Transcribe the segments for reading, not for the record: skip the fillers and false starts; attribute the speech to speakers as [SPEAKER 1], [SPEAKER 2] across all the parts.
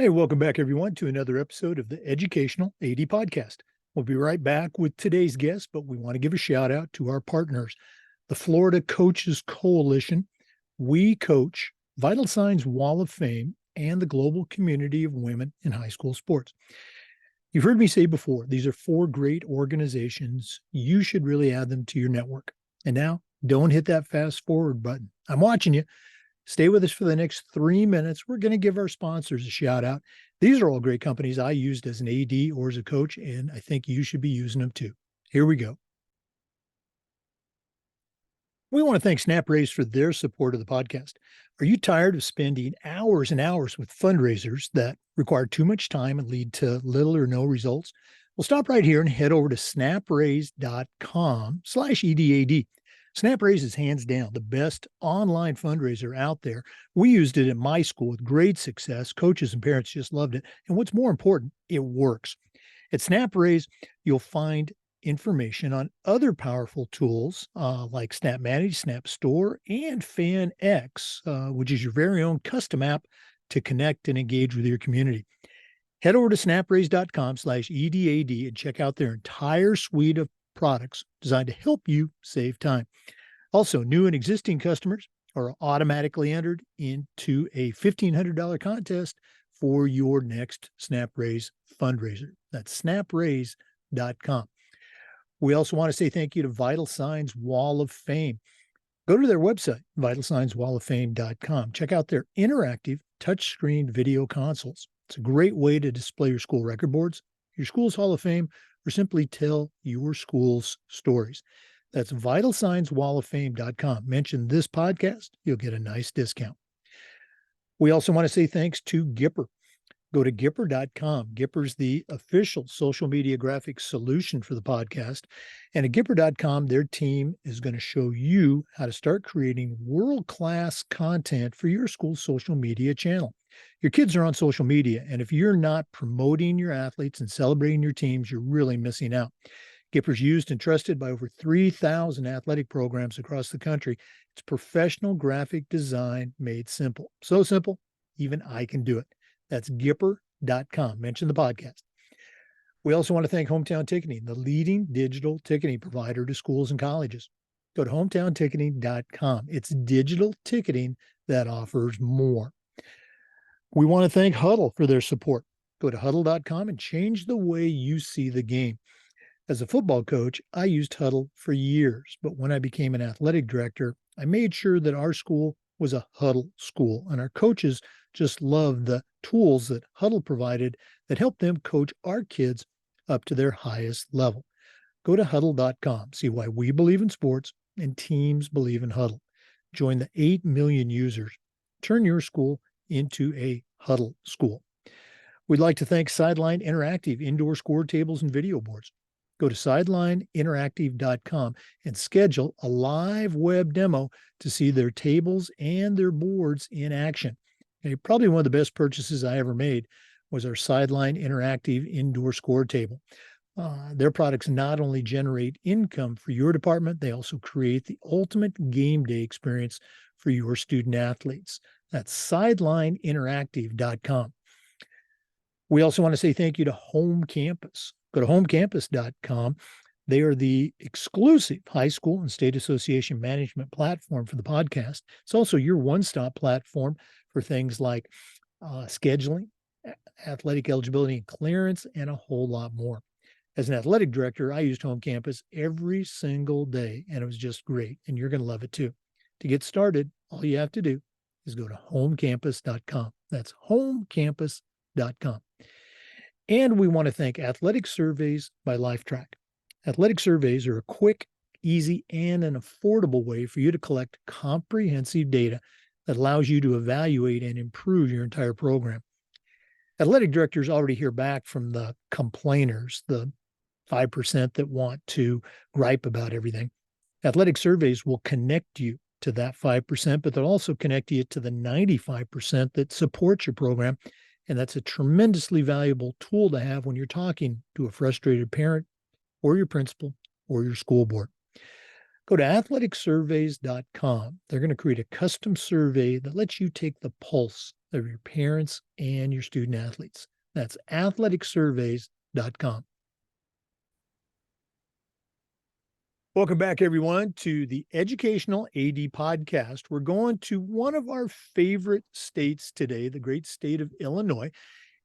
[SPEAKER 1] Hey, welcome back, everyone, to another episode of the Educational AD Podcast. We'll be right back with today's guest, but we want to give a shout out to our partners, the Florida Coaches Coalition, We Coach, Vital Signs Wall of Fame, and the Global Community of Women in High School Sports. You've heard me say before, these are four great organizations. You should really add them to your network. And now, don't hit that fast forward button. I'm watching you. Stay with us for the next 3 minutes. We're going to give our sponsors a shout out. These are all great companies I used as an AD or as a coach, and I think you should be using them too. Here we go. We want to thank SnapRaise for their support of the podcast. Are you tired of spending hours and hours with fundraisers that require too much time and lead to little or no results? Well, stop right here and head over to snapraise.com/EDAD. SnapRaise is hands down the best online fundraiser out there. We used it at my school with great success. Coaches and parents just loved it. And what's more important, it works. At SnapRaise, you'll find information on other powerful tools like Snap Manage, Snap Store, and FanX, which is your very own custom app to connect and engage with your community. Head over to snapraise.com/EDAD and check out their entire suite of products designed to help you save time. Also, new and existing customers are automatically entered into a $1,500 contest for your next SnapRaise fundraiser. That's snapraise.com. We also want to say thank you to Vital Signs Wall of Fame. Go to their website, vitalsignswalloffame.com. Check out their interactive touchscreen video consoles. It's a great way to display your school record boards, your school's Hall of Fame, or simply tell your school's stories. That's vitalsignswalloffame.com. Mention this podcast, you'll get a nice discount. We also want to say thanks to Gipper. Go to Gipper.com. Gipper's the official social media graphics solution for the podcast. And at Gipper.com, their team is going to show you how to start creating world-class content for your school's social media channel. Your kids are on social media, and if you're not promoting your athletes and celebrating your teams, you're really missing out. Gipper's used and trusted by over 3,000 athletic programs across the country. It's professional graphic design made simple. So simple, even I can do it. That's Gipper.com. Mention the podcast. We also want to thank Hometown Ticketing, the leading digital ticketing provider to schools and colleges. Go to hometownticketing.com. It's digital ticketing that offers more. We want to thank Huddle for their support. Go to huddle.com and change the way you see the game. As a football coach, I used Huddle for years, but when I became an athletic director, I made sure that our school was a Huddle school, and our coaches just loved the tools that Huddle provided that helped them coach our kids up to their highest level. Go to huddle.com, see why we believe in sports and teams believe in Huddle. Join the 8 million users. Turn your school into a Huddle school. We'd like to thank Sideline Interactive indoor score tables and video boards. Go to sidelineinteractive.com and schedule a live web demo to see their tables and their boards in action. And probably one of the best purchases I ever made was our Sideline Interactive indoor score table. Their products not only generate income for your department, they also create the ultimate game day experience for your student athletes. That's sidelineinteractive.com. We also want to say thank you to Home Campus. Go to homecampus.com. They are the exclusive high school and state association management platform for the podcast. It's also your one-stop platform for things like scheduling, athletic eligibility and clearance, and a whole lot more. As an athletic director, I used Home Campus every single day, and it was just great, and you're going to love it too. To get started, all you have to do is go to homecampus.com. That's homecampus.com. And we want to thank Athletic Surveys by LifeTrack. Athletic surveys are a quick, easy, and an affordable way for you to collect comprehensive data that allows you to evaluate and improve your entire program. Athletic directors already hear back from the complainers, the 5% that want to gripe about everything. Athletic surveys will connect you to that 5%, but they'll also connect you to the 95% that support your program. And that's a tremendously valuable tool to have when you're talking to a frustrated parent or your principal or your school board. Go to athleticsurveys.com. They're going to create a custom survey that lets you take the pulse of your parents and your student athletes. That's athleticsurveys.com. Welcome back, everyone, to the Educational AD Podcast. We're going to one of our favorite states today, the great state of Illinois,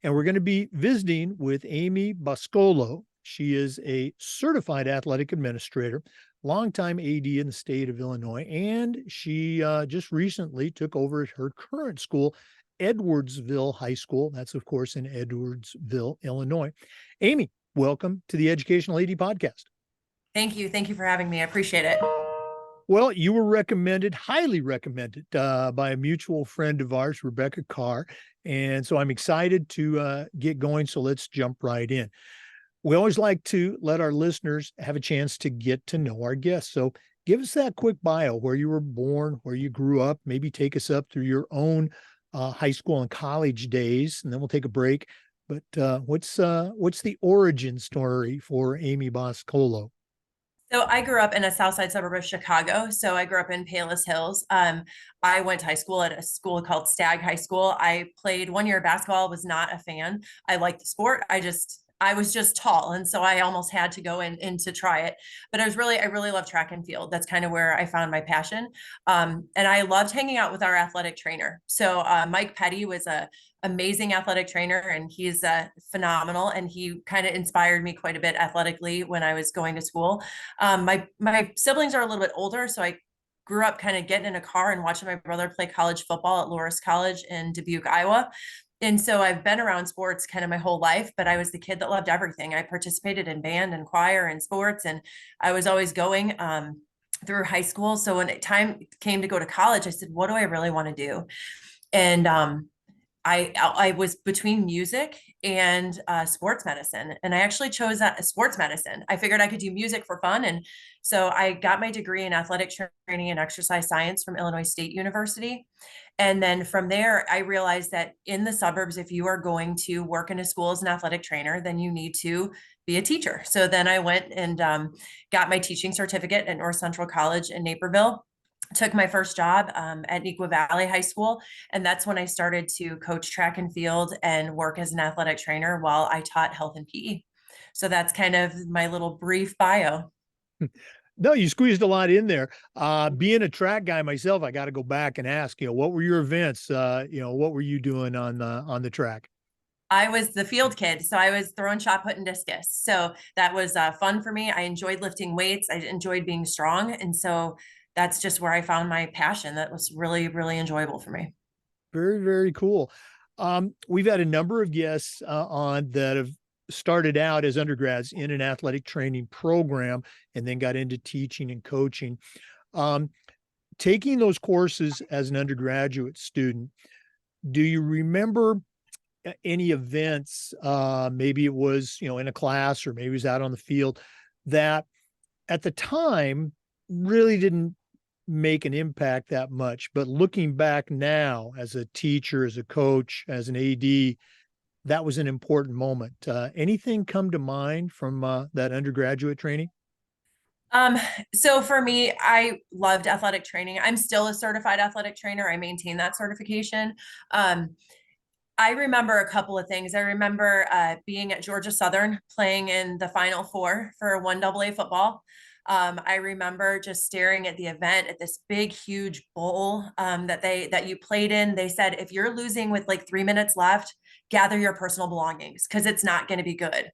[SPEAKER 1] and we're going to be visiting with Amy Boscolo. She is a certified athletic administrator, longtime AD in the state of Illinois, and she just recently took over her current school, Edwardsville High School. That's, of course, in Edwardsville, Illinois. Amy, welcome to the Educational AD Podcast.
[SPEAKER 2] Thank you. Thank you for having me. I appreciate it.
[SPEAKER 1] Well, you were recommended, highly recommended by a mutual friend of ours, Rebecca Carr. And so I'm excited to get going. So let's jump right in. We always like to let our listeners have a chance to get to know our guests. So give us that quick bio, where you were born, where you grew up, maybe take us up through your own high school and college days, and then we'll take a break. But what's the origin story for Amy Boscolo?
[SPEAKER 2] So I grew up in a South Side suburb of Chicago. So I grew up in Palos Hills. I went to high school at a school called Stagg High School. I played 1 year of basketball, was not a fan. I liked the sport. I was just tall. And so I almost had to go in to try it. But I really love track and field. That's kind of where I found my passion. And I loved hanging out with our athletic trainer. So Mike Petty was a amazing athletic trainer, and he's phenomenal. And he kind of inspired me quite a bit athletically when I was going to school. My siblings are a little bit older, so I grew up kind of getting in a car and watching my brother play college football at Loras College in Dubuque, Iowa. And so I've been around sports kind of my whole life, but I was the kid that loved everything. I participated in band and choir and sports, and I was always going through high school. So when time came to go to college, I said, what do I really want to do? And I was between music and sports medicine, and I actually chose sports medicine. I figured I could do music for fun. And so I got my degree in athletic training and exercise science from Illinois State University. And then from there, I realized that in the suburbs, if you are going to work in a school as an athletic trainer, then you need to be a teacher. So then I went and got my teaching certificate at North Central College in Naperville. Took my first job at Neuqua Valley High School. And that's when I started to coach track and field and work as an athletic trainer while I taught health and PE. So that's kind of my little brief bio.
[SPEAKER 1] No, you squeezed a lot in there. Being a track guy myself, I got to go back and ask, what were your events? What were you doing on the track?
[SPEAKER 2] I was the field kid. So I was throwing shot put and discus. So that was fun for me. I enjoyed lifting weights. I enjoyed being strong. And so that's just where I found my passion. That was really, really enjoyable for me.
[SPEAKER 1] Very, very cool. We've had a number of guests on that have started out as undergrads in an athletic training program and then got into teaching and coaching. Taking those courses as an undergraduate student, do you remember any events, maybe it was, in a class or maybe it was out on the field, that at the time really didn't make an impact that much, but looking back now as a teacher, as a coach, as an AD, that was an important moment. Anything come to mind from that undergraduate training?
[SPEAKER 2] So for me, I loved athletic training. I'm still a certified athletic trainer. I maintain that certification. I remember a couple of things. I remember being at Georgia Southern playing in the Final Four for 1AA football. I remember just staring at the event at this big, huge bowl that you played in. They said, if you're losing with like 3 minutes left, gather your personal belongings because it's not going to be good.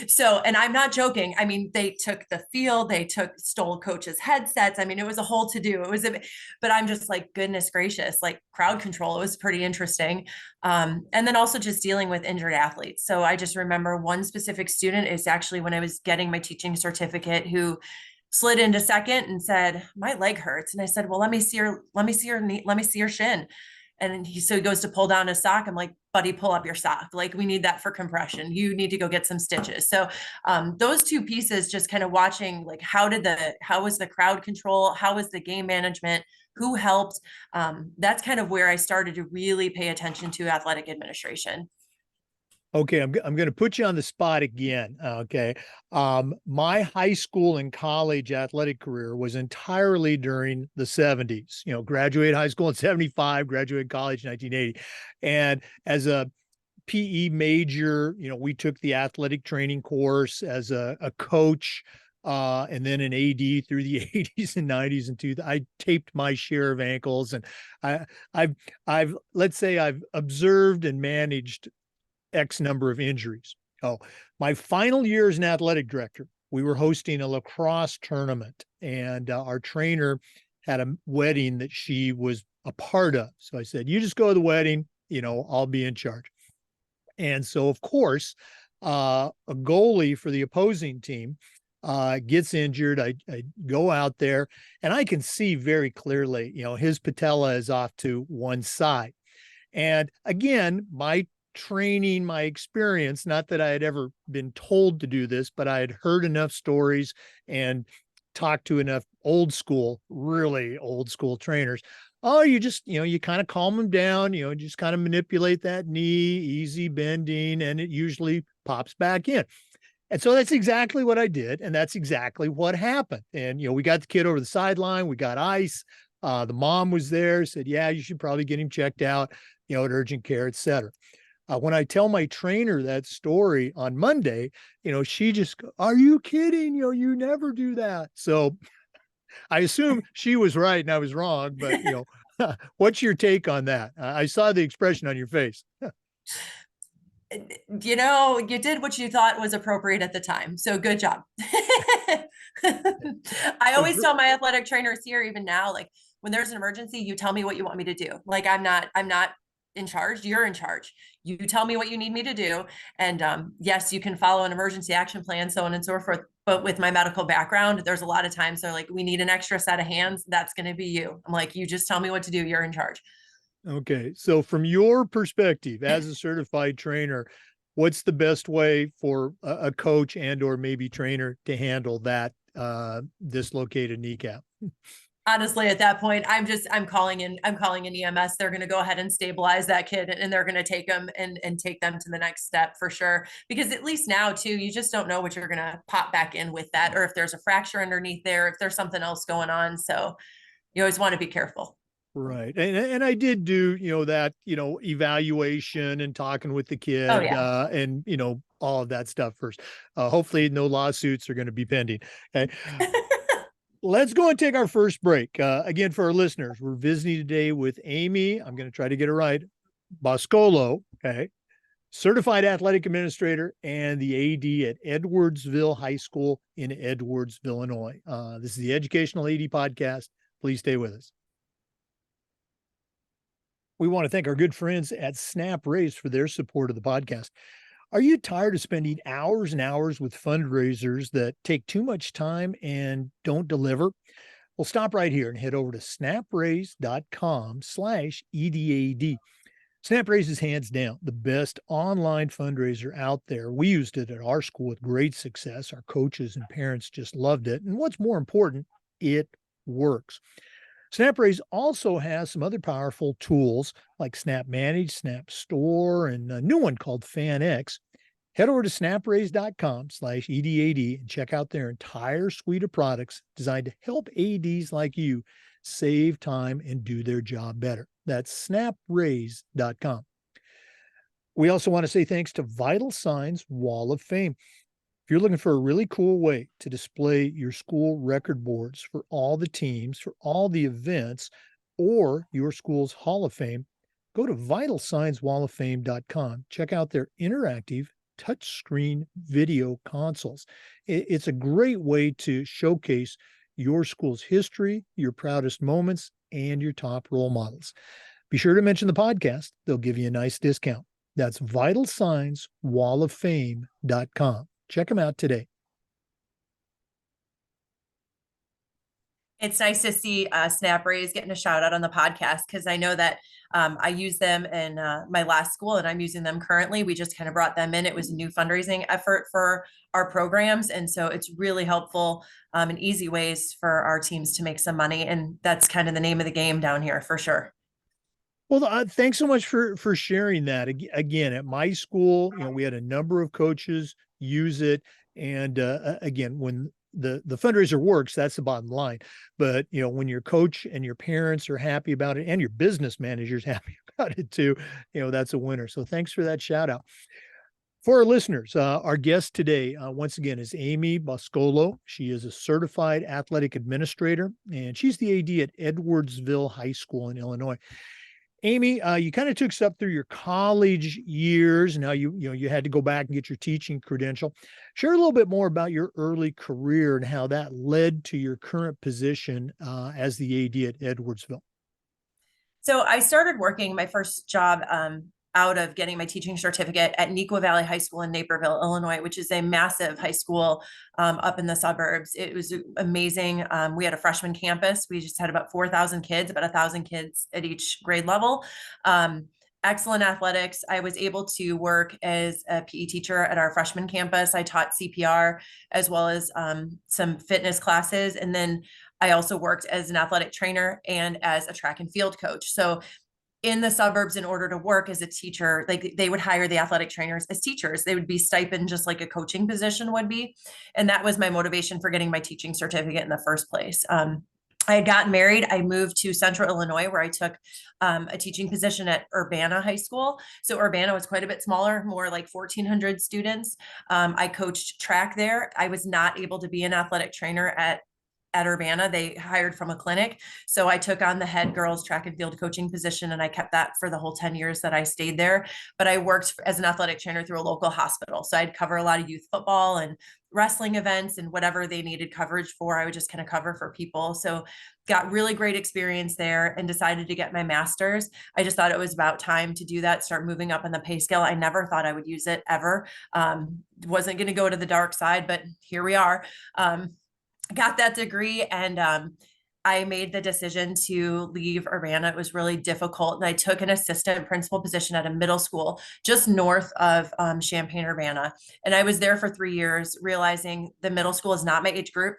[SPEAKER 2] So, and I'm not joking. I mean, they took the field, stole coaches' headsets. I mean, it was a whole to do. But I'm just like, goodness gracious, like crowd control. It was pretty interesting. And then also just dealing with injured athletes. So I just remember one specific student is actually when I was getting my teaching certificate who slid into second and said, my leg hurts. And I said, well, let me see your knee, let me see your shin. And he goes to pull down his sock. I'm like, buddy, pull up your sock. Like we need that for compression. You need to go get some stitches. So those two pieces, just kind of watching, like, how was the crowd control? How was the game management? Who helped? That's kind of where I started to really pay attention to athletic administration.
[SPEAKER 1] Okay, I'm going to put you on the spot again. Okay. My high school and college athletic career was entirely during the 70s. Graduated high school in 75, graduated college in 1980. And as a PE major, we took the athletic training course as a coach, and then an AD through the 80s and 90s and two. I taped my share of ankles, and I, I've let's say I've observed and managed X number of injuries. Oh, my final year as an athletic director, we were hosting a lacrosse tournament, and our trainer had a wedding that she was a part of. So I said, "You just go to the wedding, I'll be in charge." And so, of course, a goalie for the opposing team gets injured. I go out there, and I can see very clearly, his patella is off to one side. And again, my training, my experience, not that I had ever been told to do this, but I had heard enough stories and talked to enough old school, really old school trainers. Oh, you just, you kind of calm them down, just kind of manipulate that knee, easy bending, and it usually pops back in. And so that's exactly what I did. And that's exactly what happened. And, we got the kid over the sideline, we got ice. The mom was there, said, yeah, you should probably get him checked out, at urgent care, et cetera. When I tell my trainer that story on Monday, she just, are you kidding? You never do that. So I assume she was right and I was wrong, but what's your take on that? I saw the expression on your face.
[SPEAKER 2] You did what you thought was appropriate at the time. So good job. I always tell my athletic trainers here, even now, like when there's an emergency, you tell me what you want me to do. Like I'm not in charge. You're in charge. You tell me what you need me to do. And yes, you can follow an emergency action plan, so on and so forth. But with my medical background, there's a lot of times they're like, we need an extra set of hands. That's going to be you. I'm like, you just tell me what to do. You're in charge.
[SPEAKER 1] Okay. So from your perspective as a certified trainer, what's the best way for a coach and or maybe trainer to handle that dislocated kneecap?
[SPEAKER 2] Honestly, at that point, I'm calling in EMS. They're going to go ahead and stabilize that kid, and they're going to take them and take them to the next step for sure. Because at least now too, you just don't know what you're going to pop back in with that, or if there's a fracture underneath there, if there's something else going on. So you always want to be careful.
[SPEAKER 1] Right. And I did do, that, evaluation and talking with the
[SPEAKER 2] Oh
[SPEAKER 1] kid,
[SPEAKER 2] yeah.
[SPEAKER 1] and, all of that stuff first. Hopefully no lawsuits are going to be pending. Okay. Let's go and take our first break. Again, for our listeners, we're visiting today with Amy. I'm going to try to get it right. Boscolo. Okay. Certified athletic administrator and the AD at Edwardsville High School in Edwardsville, Illinois. This is the Educational AD Podcast. Please stay with us. We want to thank our good friends at Snap Raise for their support of the podcast. Are you tired of spending hours and hours with fundraisers that take too much time and don't deliver? Well, stop right here and head over to snapraise.com/EDAD. SnapRaise is hands down the best online fundraiser out there. We used it at our school with great success. Our coaches and parents just loved it. And what's more important, it works. SnapRaise also has some other powerful tools like Snap Manage, Snap Store, and a new one called FanX. Head over to snapraise.com/EDAD and check out their entire suite of products designed to help ADs like you save time and do their job better. That's snapraise.com. We also want to say thanks to Vital Signs Wall of Fame. If you're looking for a really cool way to display your school record boards for all the teams, for all the events, or your school's Hall of Fame, go to vitalsignswalloffame.com. Check out their interactive touchscreen video consoles. It's a great way to showcase your school's history, your proudest moments, and your top role models. Be sure to mention the podcast. They'll give you a nice discount. That's vitalsignswalloffame.com. Check them out today.
[SPEAKER 2] It's nice to see Snap Raise getting a shout out on the podcast, because I know that I use them in my last school and I'm using them currently. We just kind of brought them in. It was a new fundraising effort for our programs. And so it's really helpful and easy ways for our teams to make some money. And that's kind of the name of the game down here for sure.
[SPEAKER 1] Well, thanks so much for sharing that. Again, at my school, we had a number of coaches use it, and again, when the fundraiser works, that's the bottom line. But when your coach and your parents are happy about it, and your business manager's happy about it too, that's a winner. So thanks for that shout out. For our listeners, our guest today, once again, is Amy Boscolo. She is a certified athletic administrator, and she's the AD at Edwardsville High School in Illinois. Amy, you kind of took us up through your college years. Now you had to go back and get your teaching credential. Share a little bit more about your early career and how that led to your current position as the AD at Edwardsville.
[SPEAKER 2] So I started working my first job out of getting my teaching certificate at Neuqua Valley High School in Naperville, Illinois, which is a massive high school up in the suburbs. It was amazing. We had a freshman campus. We just had about 4,000 kids, about 1,000 kids at each grade level. Excellent athletics. I was able to work as a PE teacher at our freshman campus. I taught CPR as well as some fitness classes. And then I also worked as an athletic trainer and as a track and field coach. So in the suburbs, in order to work as a teacher, like they would hire the athletic trainers as teachers. They would be stipend just like a coaching position would be. And that was my motivation for getting my teaching certificate in the first place. I had gotten married. I moved to Central Illinois where I took a teaching position at Urbana High School. So Urbana was quite a bit smaller, more like 1,400 students. I coached track there. I was not able to be an athletic trainer at Urbana. They hired from a clinic. So I took on the head girls track and field coaching position, and I kept that for the whole 10 years that I stayed there. But I worked as an athletic trainer through a local hospital. So I'd cover a lot of youth football and wrestling events, and whatever they needed coverage for, I would just kind of cover for people. So got really great experience there and decided to get my master's. I just thought it was about time to do that, start moving up on the pay scale. I never thought I would use it ever. Wasn't going to go to the dark side, but here we are. Got that degree, and I made the decision to leave Urbana. It was really difficult. And I took an assistant principal position at a middle school just north of Champaign-Urbana. And I was there for 3 years, realizing the middle school is not my age group.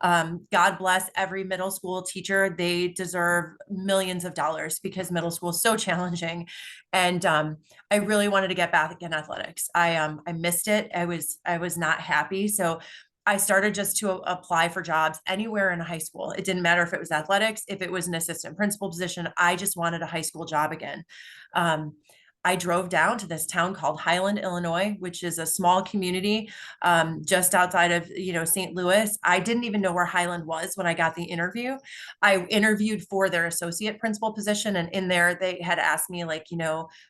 [SPEAKER 2] God bless every middle school teacher. They deserve millions of dollars because middle school is so challenging. And I really wanted to get back in athletics. I missed it. I was not happy. So I started just to apply for jobs anywhere in high school. It didn't matter if it was athletics, if it was an assistant principal position. I just wanted a high school job again. I drove down to this town called Highland, Illinois, which is a small community just outside of, St. Louis. I didn't even know where Highland was when I got the interview. I interviewed for their associate principal position, and in there they had asked me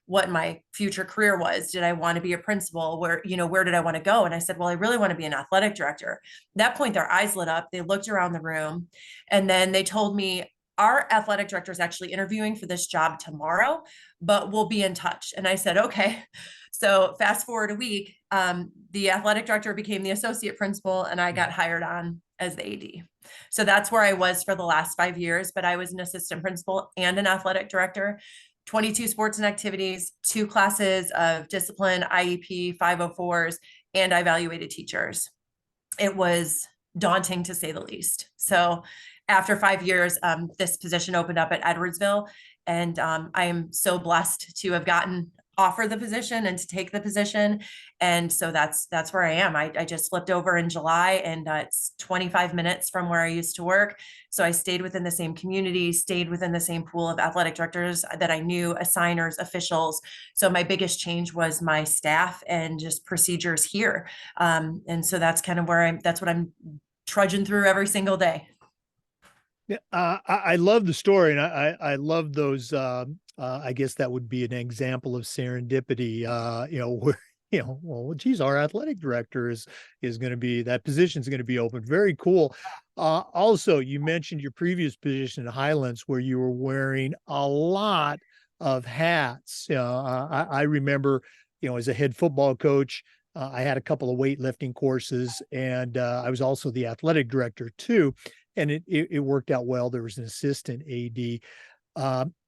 [SPEAKER 2] what my future career was. Did I want to be a principal? Where did I want to go? And I said, well, I really want to be an athletic director. At that point, their eyes lit up. They looked around the room, and then they told me, our athletic director is actually interviewing for this job tomorrow, but we'll be in touch. And I said, okay. So fast forward a week, the athletic director became the associate principal, and I got hired on as the AD. So that's where I was for the last 5 years, but I was an assistant principal and an athletic director, 22 sports and activities, 2 classes of discipline, IEP, 504s, and I evaluated teachers. It was daunting to say the least. So after 5 years, this position opened up at Edwardsville, and I am so blessed to have gotten offered the position and to take the position. And so that's where I am. I just flipped over in July, and it's 25 minutes from where I used to work. So I stayed within the same community, stayed within the same pool of athletic directors that I knew, assigners, officials. So my biggest change was my staff and just procedures here. And so that's kind of that's what I'm trudging through every single day.
[SPEAKER 1] Yeah, I love the story, and I love those. I guess that would be an example of serendipity. Where well, geez, our athletic director is going to be, that position is going to be open. Very cool. Also, you mentioned your previous position at Highlands, where you were wearing a lot of hats. I remember, as a head football coach, I had a couple of weightlifting courses, and I was also the athletic director too. And it worked out well. There was an assistant AD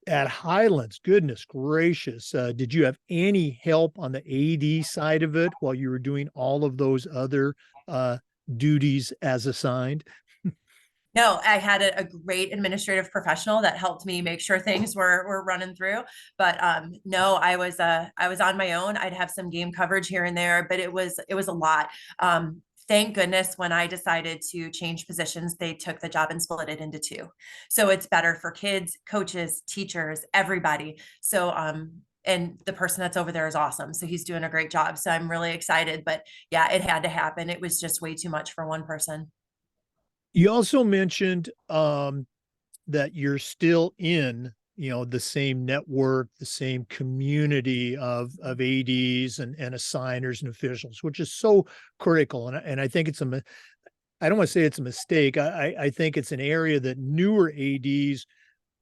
[SPEAKER 1] at Highlands. Goodness gracious. Did you have any help on the AD side of it while you were doing all of those other duties as assigned?
[SPEAKER 2] No, I had a great administrative professional that helped me make sure things were running through. But no, I was on my own. I'd have some game coverage here and there, but it was a lot. Thank goodness when I decided to change positions, they took the job and split it into two. So it's better for kids, coaches, teachers, everybody. So and the person that's over there is awesome. So he's doing a great job. So I'm really excited. But yeah, it had to happen. It was just way too much for one person.
[SPEAKER 1] You also mentioned that you're still in, the same network, the same community of ADs and assigners and officials, which is so critical. And I think I don't want to say it's a mistake. I think it's an area that newer ADs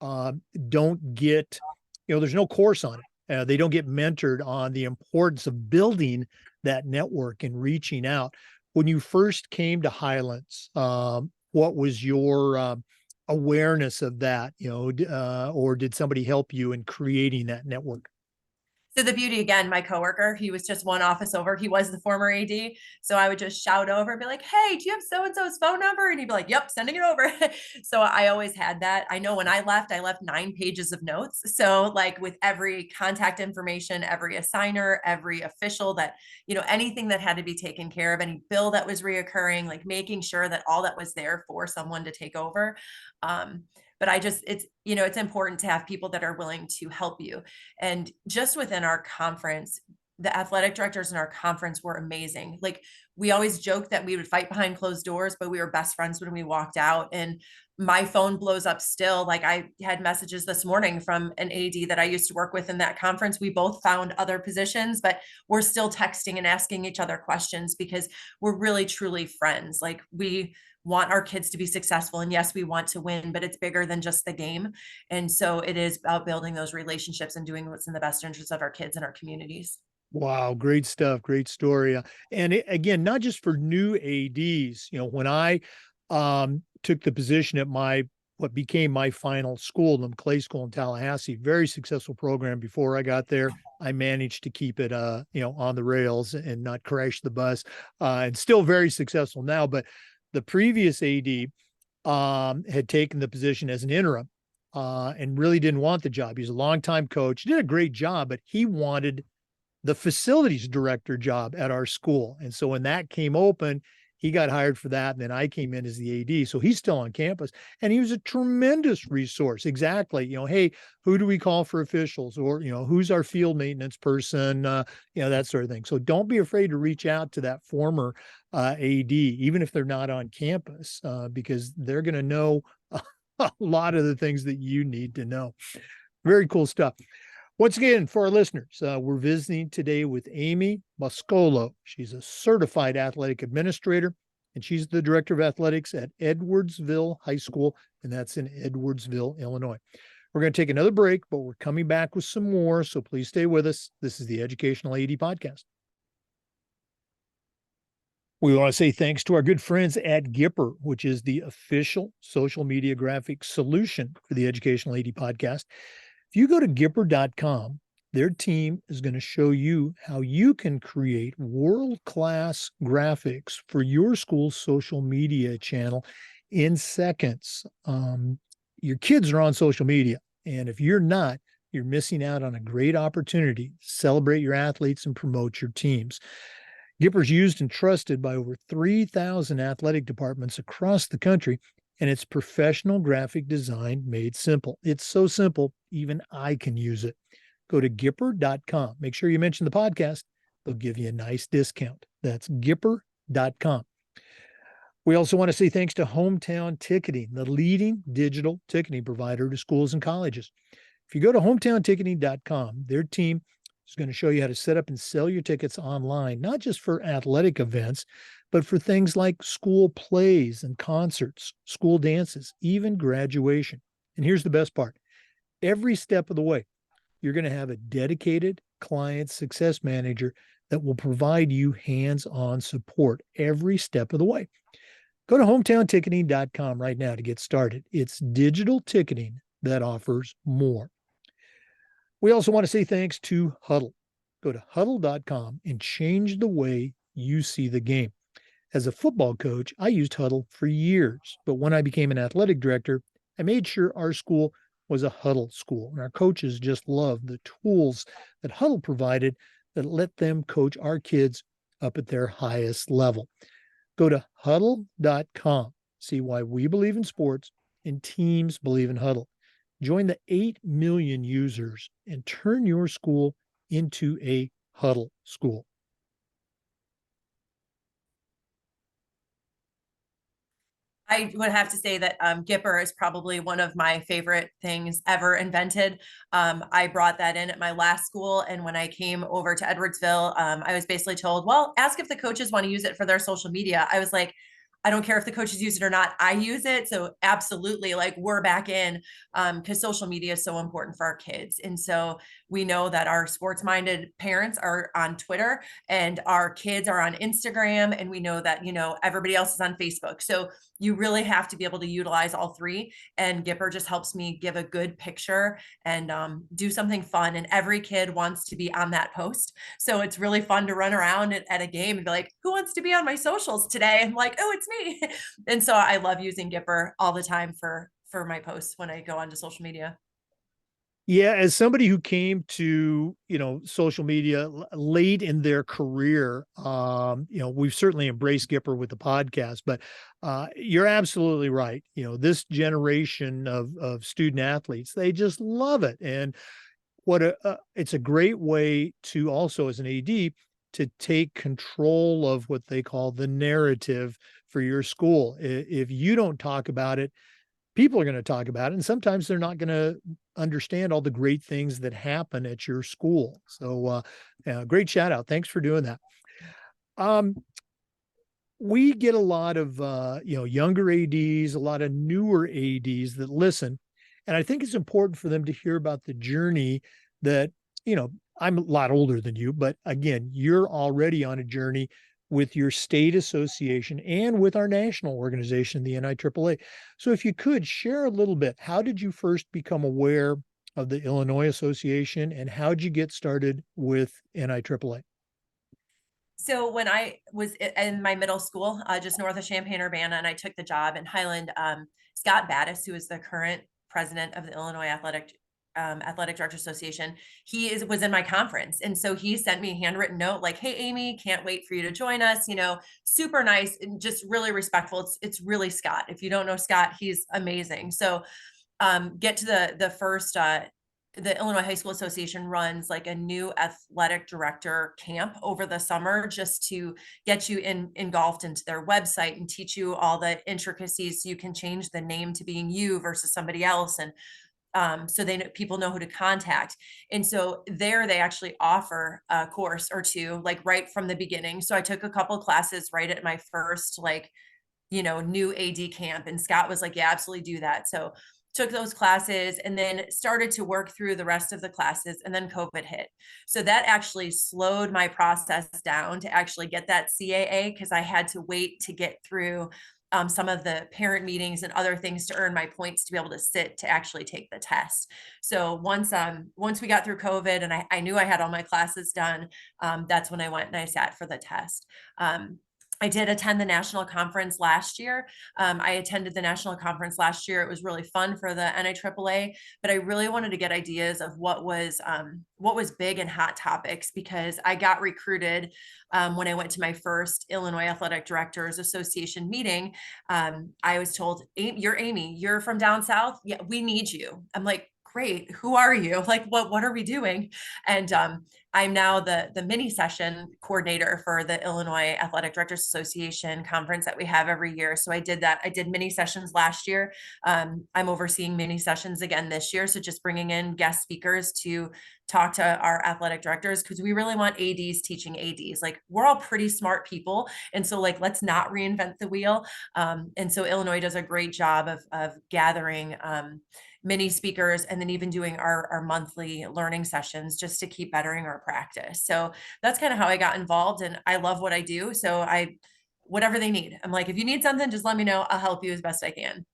[SPEAKER 1] uh, don't get, there's no course on it. They don't get mentored on the importance of building that network and reaching out. When you first came to Highlands, what was your awareness of that, or did somebody help you in creating that network?
[SPEAKER 2] So the beauty again, my coworker, he was just one office over. He was the former AD. So I would just shout over and be like, "Hey, do you have so-and-so's phone number?" And he'd be like, "Yep, sending it over." So I always had that. I know when I left 9 pages of notes. So like with every contact information, every assigner, every official that, anything that had to be taken care of, any bill that was reoccurring, like making sure that all that was there for someone to take over. Um, but it's important to have people that are willing to help you. And just within our conference, the athletic directors in our conference were amazing. Like we always joked that we would fight behind closed doors, but we were best friends when we walked out. And my phone blows up still. Like I had messages this morning from an AD that I used to work with in that conference. We both found other positions, but we're still texting and asking each other questions because we're really truly friends. Like we want our kids to be successful. And yes, we want to win, but it's bigger than just the game. And so it is about building those relationships and doing what's in the best interest of our kids and our communities.
[SPEAKER 1] Wow, great stuff, great story. Again, not just for new ADs. When I took the position at what became my final school, the Clay School in Tallahassee, very successful program. Before I got there, I managed to keep it, on the rails and not crash the bus. And still very successful now. But the previous AD had taken the position as an interim and really didn't want the job. He's a longtime coach, did a great job, but he wanted the facilities director job at our school. And so when that came open, he got hired for that. And then I came in as the AD. So he's still on campus and he was a tremendous resource. Exactly. Hey, who do we call for officials? Or, who's our field maintenance person? That sort of thing. So don't be afraid to reach out to that former AD, even if they're not on campus, because they're going to know a lot of the things that you need to know. Very cool stuff. Once again, for our listeners, we're visiting today with Amy Boscolo. She's a certified athletic administrator, and she's the director of athletics at Edwardsville High School, and that's in Edwardsville, Illinois. We're going to take another break, but we're coming back with some more, so please stay with us. This is the Educational AD Podcast. We want to say thanks to our good friends at Gipper, which is the official social media graphic solution for the Educational AD Podcast. If you go to Gipper.com, their team is going to show you how you can create world-class graphics for your school's social media channel in seconds. Your kids are on social media, and if you're not, you're missing out on a great opportunity to celebrate your athletes and promote your teams. Gipper's used and trusted by over 3,000 athletic departments across the country, and it's professional graphic design made simple. It's so simple, even I can use it. Go to Gipper.com. Make sure you mention the podcast. They'll give you a nice discount. That's Gipper.com. We also want to say thanks to Hometown Ticketing, the leading digital ticketing provider to schools and colleges. If you go to hometownticketing.com, their team is going to show you how to set up and sell your tickets online, not just for athletic events, but for things like school plays and concerts, school dances, even graduation. And here's the best part. Every step of the way, you're going to have a dedicated client success manager that will provide you hands-on support every step of the way. Go to hometownticketing.com right now to get started. It's digital ticketing that offers more. We also want to say thanks to Huddle. Go to huddle.com and change the way you see the game. As a football coach, I used Huddle for years, but when I became an athletic director, I made sure our school was a Huddle school. And our coaches just loved the tools that Huddle provided that let them coach our kids up at their highest level. Go to huddle.com, see why we believe in sports and teams believe in Huddle. Join the 8 million users and turn your school into a Huddle school.
[SPEAKER 2] I would have to say that Gipper is probably one of my favorite things ever invented. I brought that in at my last school. And when I came over to Edwardsville, I was basically told, well, ask if the coaches want to use it for their social media. I was like, I don't care if the coaches use it or not. I use it. So absolutely, like we're back in because social media is so important for our kids. And so we know that our sports minded parents are on Twitter and our kids are on Instagram. And we know that, everybody else is on Facebook. So you really have to be able to utilize all three. And Gipper just helps me give a good picture and do something fun. And every kid wants to be on that post. So it's really fun to run around at a game and be like, who wants to be on my socials today? And I'm like, oh, it's me. And so I love using Gipper all the time for my posts when I go onto social media.
[SPEAKER 1] Yeah, as somebody who came to, social media late in their career, we've certainly embraced Gipper with the podcast, but you're absolutely right. This generation of student athletes, they just love it. And it's a great way to also, as an AD, to take control of what they call the narrative for your school. If you don't talk about it, people are going to talk about it, and sometimes they're not going to understand all the great things that happen at your school. So, great shout out. Thanks for doing that. We get a lot of, younger ADs, a lot of newer ADs that listen. And I think it's important for them to hear about the journey that, I'm a lot older than you, but again, you're already on a journey with your state association and with our national organization, the NIAAA. So if you could share a little bit, how did you first become aware of the Illinois Association and how did you get started with NIAAA?
[SPEAKER 2] So when I was in my middle school, just north of Champaign-Urbana, and I took the job in Highland, Scott Battis, who is the current president of the Illinois Athletic Director Association, was in my conference. And so he sent me a handwritten note like, hey, Amy, can't wait for you to join us, super nice and just really respectful. It's really Scott. If you don't know Scott, he's amazing. So get to the first, the Illinois High School Association runs like a new athletic director camp over the summer just to get you engulfed into their website and teach you all the intricacies so you can change the name to being you versus somebody else. And so people know who to contact. And so there they actually offer a course or two, like right from the beginning. So I took a couple classes right at my first, new AD camp. And Scott was like, yeah, absolutely do that. So took those classes and then started to work through the rest of the classes, and then COVID hit. So that actually slowed my process down to actually get that CAA because I had to wait to get through some of the parent meetings and other things to earn my points to be able to sit to actually take the test. So once we got through COVID and I knew I had all my classes done, that's when I went and I sat for the test. I did attend the national conference last year. I attended the national conference last year. It was really fun for the NIAAA, but I really wanted to get ideas of what was big and hot topics because I got recruited when I went to my first Illinois Athletic Directors Association meeting. I was told, "You're Amy. You're from down south. Yeah, we need you." I'm like, great. Who are you? Like, what are we doing? And I'm now the mini session coordinator for the Illinois Athletic Directors Association conference that we have every year. So I did that. I did mini sessions last year. I'm overseeing mini sessions again this year. So just bringing in guest speakers to talk to our athletic directors because we really want ADs teaching ADs. Like we're all pretty smart people. And so let's not reinvent the wheel. And so Illinois does a great job of gathering mini speakers and then even doing our monthly learning sessions just to keep bettering our practice. So that's kind of how I got involved and I love what I do. So whatever they need, I'm like, if you need something, just let me know. I'll help you as best I can.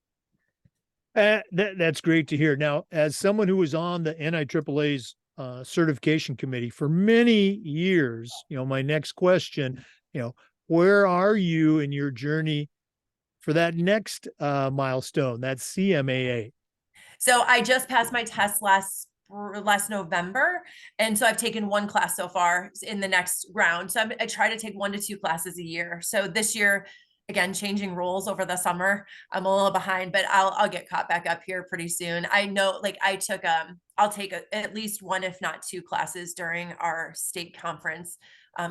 [SPEAKER 1] That's great to hear. Now, as someone who was on the NIAAA's certification committee for many years, my next question, Where are you in your journey for that next milestone, that CMAA?
[SPEAKER 2] So I just passed my test last November. And so I've taken one class so far in the next round. So I try to take 1 to 2 classes a year. So this year, again, changing roles over the summer, I'm a little behind, but I'll get caught back up here pretty soon. I know, like I took, I'll take at least one, if not 2 classes during our state conference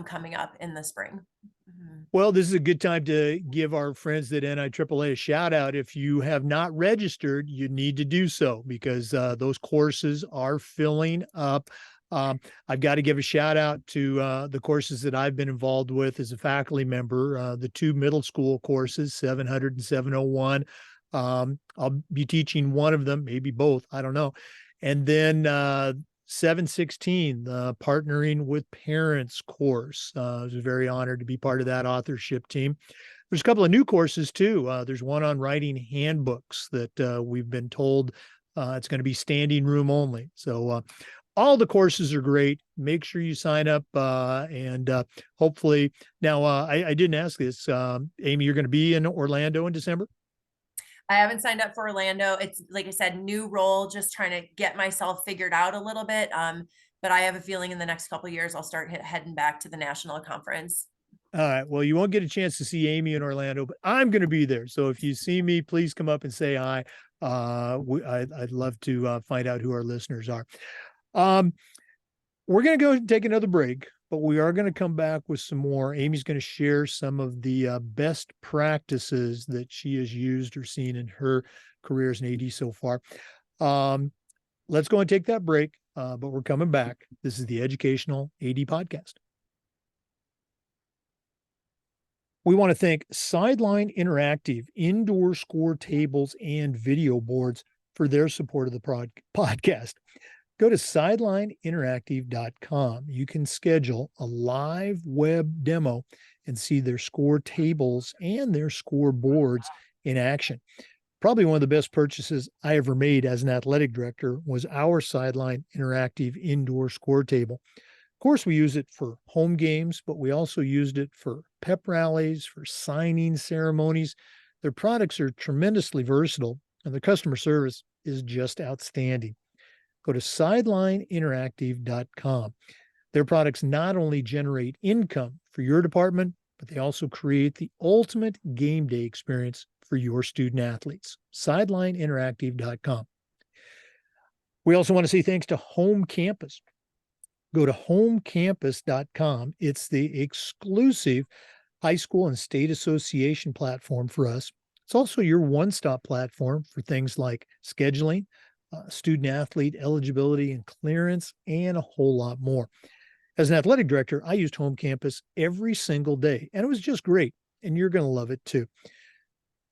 [SPEAKER 2] coming up in the spring. Mhm.
[SPEAKER 1] Well, this is a good time to give our friends at NIAAA a shout out. If you have not registered, you need to do so because those courses are filling up. I've got to give a shout out to the courses that I've been involved with as a faculty member, the 2 middle school courses, 700 and 701. I'll be teaching one of them, maybe both, I don't know. And then 716, the Partnering with Parents course. I was very honored to be part of that authorship team. There's a couple of new courses too. There's one on writing handbooks that we've been told it's going to be standing room only. So all the courses are great. Make sure you sign up and hopefully. Now, I didn't ask this. Amy, you're going to be in Orlando in December?
[SPEAKER 2] I haven't signed up for Orlando. It's like I said, new role, just trying to get myself figured out a little bit. But I have a feeling in the next couple of years, I'll start heading back to the national conference.
[SPEAKER 1] All right. Well, you won't get a chance to see Amy in Orlando, but I'm going to be there. So if you see me, please come up and say hi. I'd love to find out who our listeners are. Um, we're going to go take another break, but we are going to come back with some more. Amy's going to share some of the best practices that she has used or seen in her career as an AD so far. Let's go and take that break, but we're coming back. This is the Educational AD Podcast. We want to thank Sideline Interactive indoor score tables and video boards for their support of the podcast. Go to sidelineinteractive.com. You can schedule a live web demo and see their score tables and their score boards in action. Probably one of the best purchases I ever made as an athletic director was our Sideline Interactive indoor score table. Of course, we use it for home games, but we also used it for pep rallies, for signing ceremonies. Their products are tremendously versatile, and the customer service is just outstanding. Go to sidelineinteractive.com. Their products not only generate income for your department, but they also create the ultimate game day experience for your student athletes. Sidelineinteractive.com. We also want to say thanks to Home Campus. Go to homecampus.com. It's the exclusive high school and state association platform for us. It's also your one-stop platform for things like scheduling, student athlete eligibility and clearance, and a whole lot more. As an athletic director, I used Home Campus every single day, and it was just great, and you're going to love it too.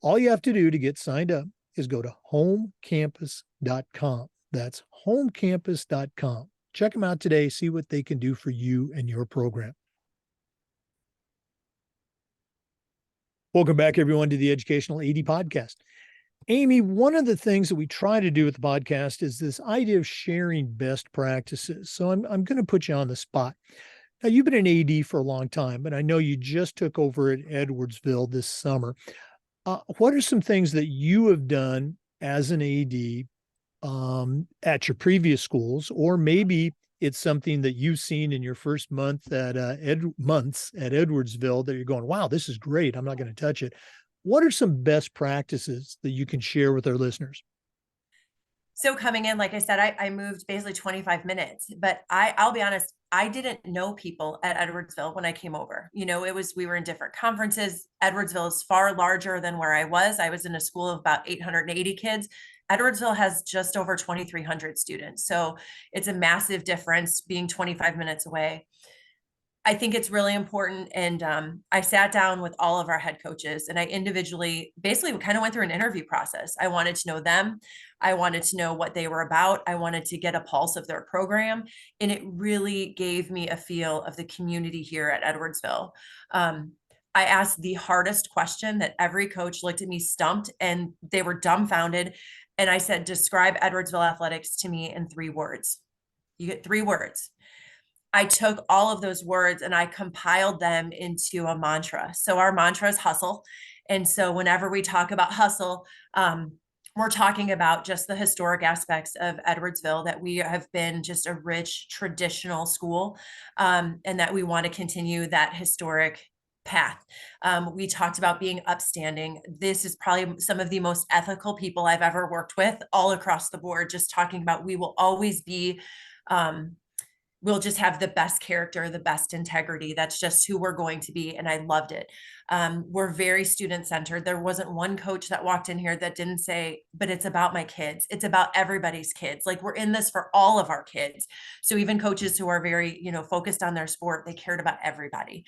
[SPEAKER 1] All you have to do to get signed up is go to homecampus.com. That's homecampus.com. Check them out today. See what they can do for you and your program. Welcome back, everyone, to the Educational AD Podcast. Amy, one of the things that we try to do with the podcast is this idea of sharing best practices. So I'm going to put you on the spot. Now, you've been an AD for a long time, but I know you just took over at Edwardsville this summer. What are some things that you have done as an AD at your previous schools, or maybe it's something that you've seen in your first months at Edwardsville that you're going, wow, this is great. I'm not going to touch it. What are some best practices that you can share with our listeners?
[SPEAKER 2] So coming in, like I said, I moved basically 25 minutes, but I'll be honest, I didn't know people at Edwardsville when I came over. We were in different conferences. Edwardsville is far larger than where I was. I was in a school of about 880 kids. Edwardsville has just over 2,300 students. So it's a massive difference being 25 minutes away. I think it's really important. And I sat down with all of our head coaches and I individually basically kind of went through an interview process. I wanted to know them. I wanted to know what they were about. I wanted to get a pulse of their program. And it really gave me a feel of the community here at Edwardsville. I asked the hardest question that every coach looked at me stumped and they were dumbfounded. And I said, describe Edwardsville athletics to me in 3 words. You get 3 words. I took all of those words and I compiled them into a mantra. So our mantra is hustle. And so whenever we talk about hustle, we're talking about just the historic aspects of Edwardsville, that we have been just a rich traditional school, and that we want to continue that historic path. We talked about being upstanding. This is probably some of the most ethical people I've ever worked with all across the board, just talking about we will always be we'll just have the best character, the best integrity. That's just who we're going to be. And I loved it. We're very student centered. There wasn't one coach that walked in here that didn't say, but it's about my kids. It's about everybody's kids. Like, we're in this for all of our kids. So even coaches who are very, focused on their sport, they cared about everybody.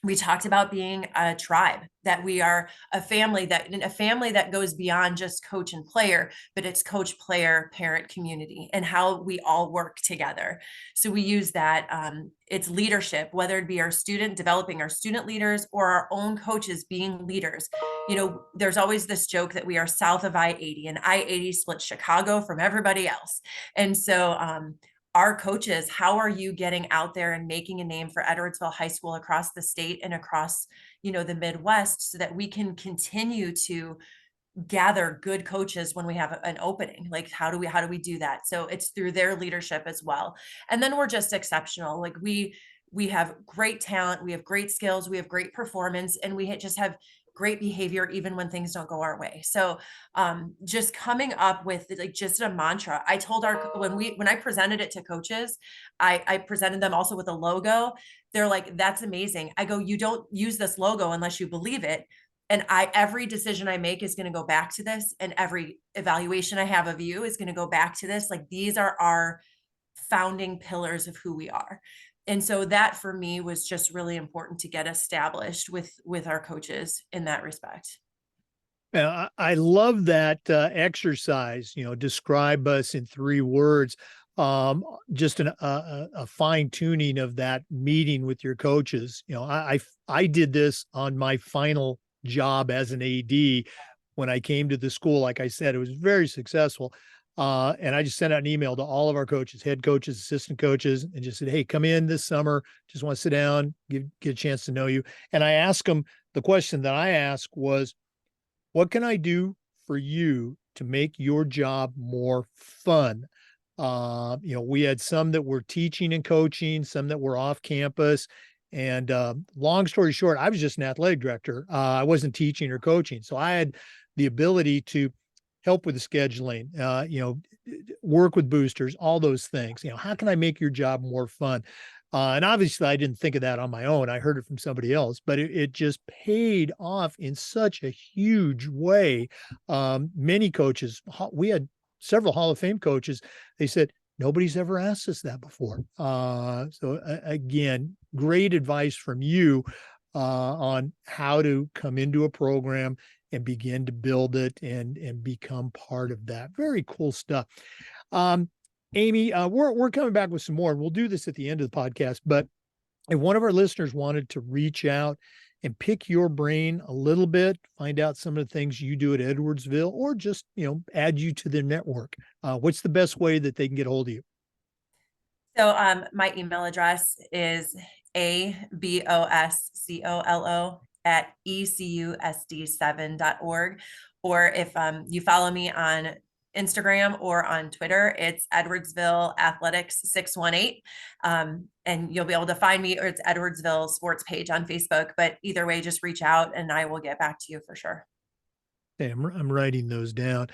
[SPEAKER 2] We talked about being a tribe, that we are a family that goes beyond just coach and player, but it's coach, player, parent, community, and how we all work together. So we use that. It's leadership, whether it be our student developing our student leaders or our own coaches being leaders. There's always this joke that we are south of I-80, and I-80 splits Chicago from everybody else. And so our coaches, how are you getting out there and making a name for Edwardsville High School across the state and across, the Midwest, so that we can continue to gather good coaches when we have an opening? Like, how do we do that? So it's through their leadership as well. And then we're just exceptional. Like, we have great talent, we have great skills, we have great performance, and we just have great behavior even when things don't go our way. So just coming up with like just a mantra. I told when I presented it to coaches, I presented them also with a logo. They're like, that's amazing. I go, you don't use this logo unless you believe it. And every decision I make is going to go back to this, and every evaluation I have of you is going to go back to this. Like, these are our founding pillars of who we are. And so that for me was just really important to get established with our coaches in that respect.
[SPEAKER 1] Yeah, I love that exercise. Describe us in 3 words. Just a fine tuning of that meeting with your coaches. I did this on my final job as an AD when I came to the school. Like I said, it was very successful. And I just sent out an email to all of our coaches, head coaches, assistant coaches, and just said, hey, come in this summer. Just want to sit down, get a chance to know you. And I asked them, the question that I asked was, what can I do for you to make your job more fun? We had some that were teaching and coaching, some that were off campus. And long story short, I was just an athletic director. I wasn't teaching or coaching. So I had the ability to help with the scheduling, work with boosters, all those things. How can I make your job more fun? And obviously, I didn't think of that on my own. I heard it from somebody else, but it just paid off in such a huge way. Many coaches, we had several Hall of Fame coaches, they said, nobody's ever asked us that before. Again, great advice from you on how to come into a program and begin to build it and become part of that. Very cool stuff. Amy, we're coming back with some more, and we'll do this at the end of the podcast. But if one of our listeners wanted to reach out and pick your brain a little bit, find out some of the things you do at Edwardsville, or just, add you to their network, what's the best way that they can get a hold of you?
[SPEAKER 2] So my email address is aboscolo@ecusd7.org. Or if you follow me on Instagram or on Twitter, it's Edwardsville Athletics 618. And you'll be able to find me, or it's Edwardsville Sports page on Facebook. But either way, just reach out and I will get back to you for sure.
[SPEAKER 1] Okay, I'm writing those down.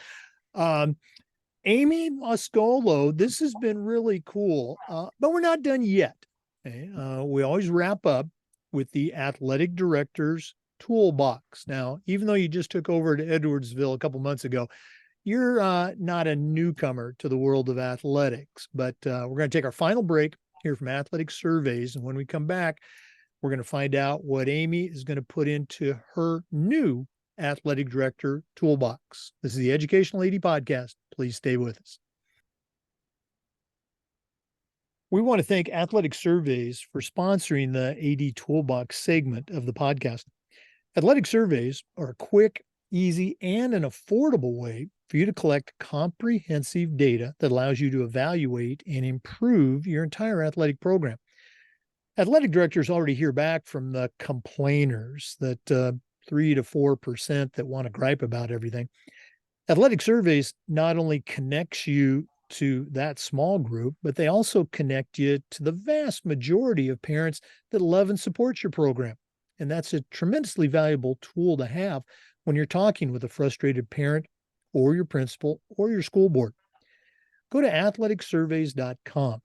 [SPEAKER 1] Amy Boscolo, this has been really cool, but we're not done yet. Okay? We always wrap up with the athletic director's toolbox. Now, even though you just took over to Edwardsville a couple months ago, you're not a newcomer to the world of athletics, but we're going to take our final break here from Athletic Surveys. And when we come back, we're going to find out what Amy is going to put into her new athletic director toolbox. This is the Educational AD Podcast. Please stay with us. We want to thank Athletic Surveys for sponsoring the AD Toolbox segment of the podcast. Athletic Surveys are a quick, easy, and an affordable way for you to collect comprehensive data that allows you to evaluate and improve your entire athletic program. Athletic directors already hear back from the complainers, that 3 to 4% that want to gripe about everything. Athletic surveys not only connects you to that small group, but they also connect you to the vast majority of parents that love and support your program. And that's a tremendously valuable tool to have when you're talking with a frustrated parent or your principal or your school board. Go to athleticsurveys.com.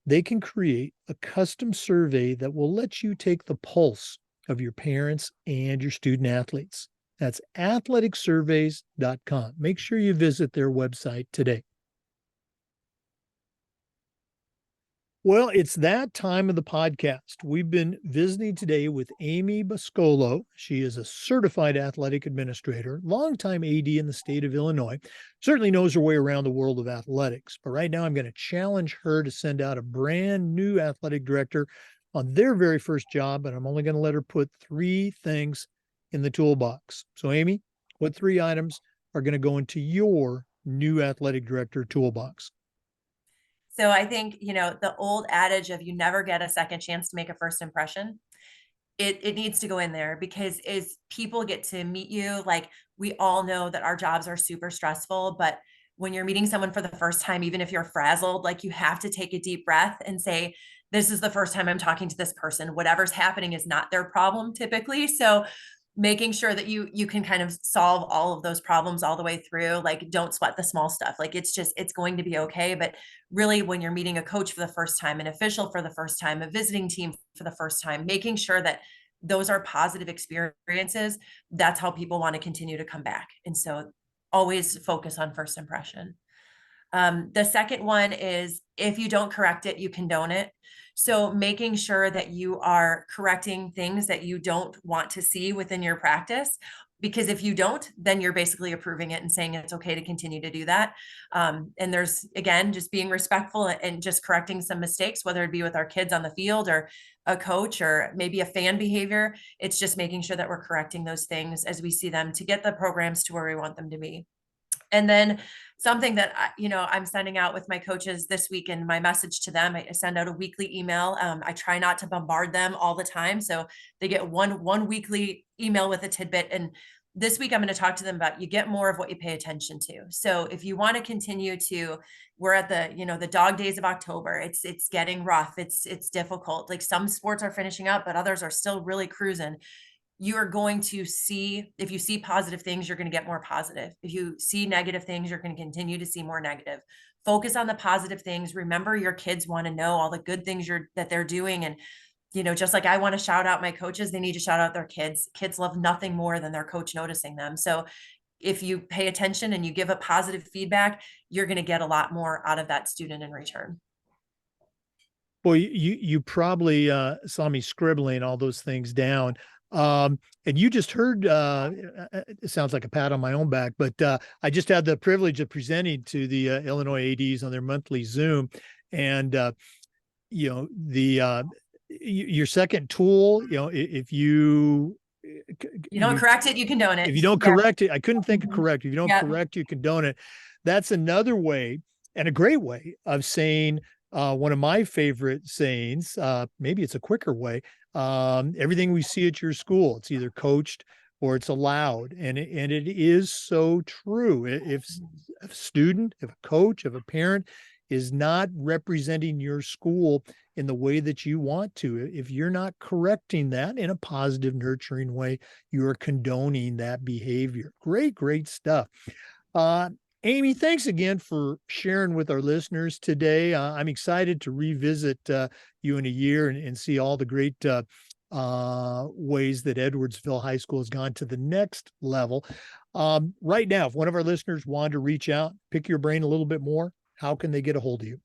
[SPEAKER 1] They can create a custom survey that will let you take the pulse of your parents and your student athletes. That's athleticsurveys.com. Make sure you visit their website today. Well, it's that time of the podcast. We've been visiting today with Amy Boscolo. She is a certified athletic administrator, longtime AD in the state of Illinois, certainly knows her way around the world of athletics. But right now, I'm going to challenge her to send out a brand new athletic director on their very first job, and I'm only going to let her put 3 things in the toolbox. So, Amy, what 3 items are going to go into your new athletic director toolbox?
[SPEAKER 2] So I think, the old adage of you never get a second chance to make a first impression, it needs to go in there, because as people get to meet you, like, we all know that our jobs are super stressful, but when you're meeting someone for the first time, even if you're frazzled, like, you have to take a deep breath and say, this is the first time I'm talking to this person. Whatever's happening is not their problem typically. So making sure that you can kind of solve all of those problems all the way through, like, don't sweat the small stuff. Like, it's going to be okay. But really, when you're meeting a coach for the first time, an official for the first time, a visiting team for the first time, making sure that those are positive experiences, that's how people want to continue to come back. And so always focus on first impression. The second one is, if you don't correct it, you condone it. So making sure that you are correcting things that you don't want to see within your practice, because if you don't, then you're basically approving it and saying it's okay to continue to do that. And there's, again, just being respectful and just correcting some mistakes, whether it be with our kids on the field or a coach or maybe a fan behavior. It's just making sure that we're correcting those things as we see them to get the programs to where we want them to be. And then something that I'm sending out with my coaches this week, and my message to them, I send out a weekly email. I try not to bombard them all the time, so they get one weekly email with a tidbit. And this week, I'm going to talk to them about, you get more of what you pay attention to. So if you want to continue to, we're at the dog days of October. It's getting rough. It's difficult. Like, some sports are finishing up, but others are still really cruising. You are going to see, if you see positive things, you're going to get more positive. If you see negative things, you're going to continue to see more negative. Focus on the positive things. Remember, your kids want to know all the good things that they're doing. And, just like I want to shout out my coaches, they need to shout out their kids. Kids love nothing more than their coach noticing them. So if you pay attention and you give a positive feedback, you're going to get a lot more out of that student in return.
[SPEAKER 1] Well, you probably saw me scribbling all those things down. And you just heard, it sounds like a pat on my own back, but I just had the privilege of presenting to the Illinois ADs on their monthly Zoom. And, your second tool, if you
[SPEAKER 2] don't correct it, you condone it.
[SPEAKER 1] If you don't correct it, I couldn't think of correct. If you don't
[SPEAKER 2] Yep.
[SPEAKER 1] correct, you condone it. That's another way, and a great way, of saying one of my favorite sayings. Maybe it's a quicker way. Everything we see at your school, it's either coached or it's allowed, and it is so true. If a student, if a coach, if a parent is not representing your school in the way that you want to, if you're not correcting that in a positive, nurturing way, you are condoning that behavior. Great stuff. Amy, thanks again for sharing with our listeners today. I'm excited to revisit you in a year and see all the great ways that Edwardsville High School has gone to the next level. Right now, if one of our listeners wanted to reach out, pick your brain a little bit more, how can they get a hold of you?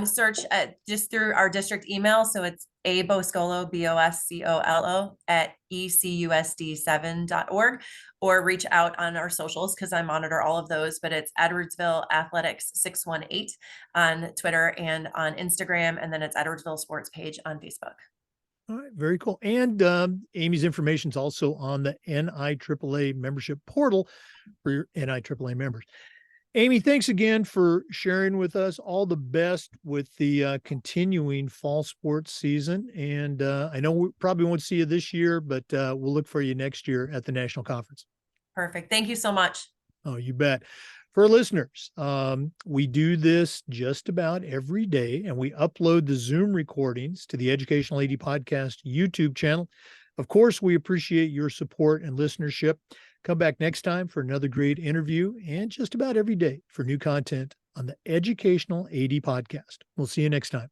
[SPEAKER 2] Search just through our district email. So it's A Boscolo, Boscolo at ecusd7.org, or reach out on our socials, because I monitor all of those, but it's Edwardsville Athletics 618 on Twitter and on Instagram. And then it's Edwardsville Sports page on Facebook.
[SPEAKER 1] All right, very cool. And Amy's information is also on the NIAAA membership portal for your NIAAA members. Amy, thanks again for sharing with us. All the best with the continuing fall sports season. And I know we probably won't see you this year, but we'll look for you next year at the national conference.
[SPEAKER 2] Perfect. Thank you so much.
[SPEAKER 1] Oh, you bet. For listeners, we do this just about every day, and we upload the Zoom recordings to the Educational AD Podcast YouTube channel. Of course, we appreciate your support and listenership. Come back next time for another great interview and just about every day for new content on the Educational AD Podcast. We'll see you next time.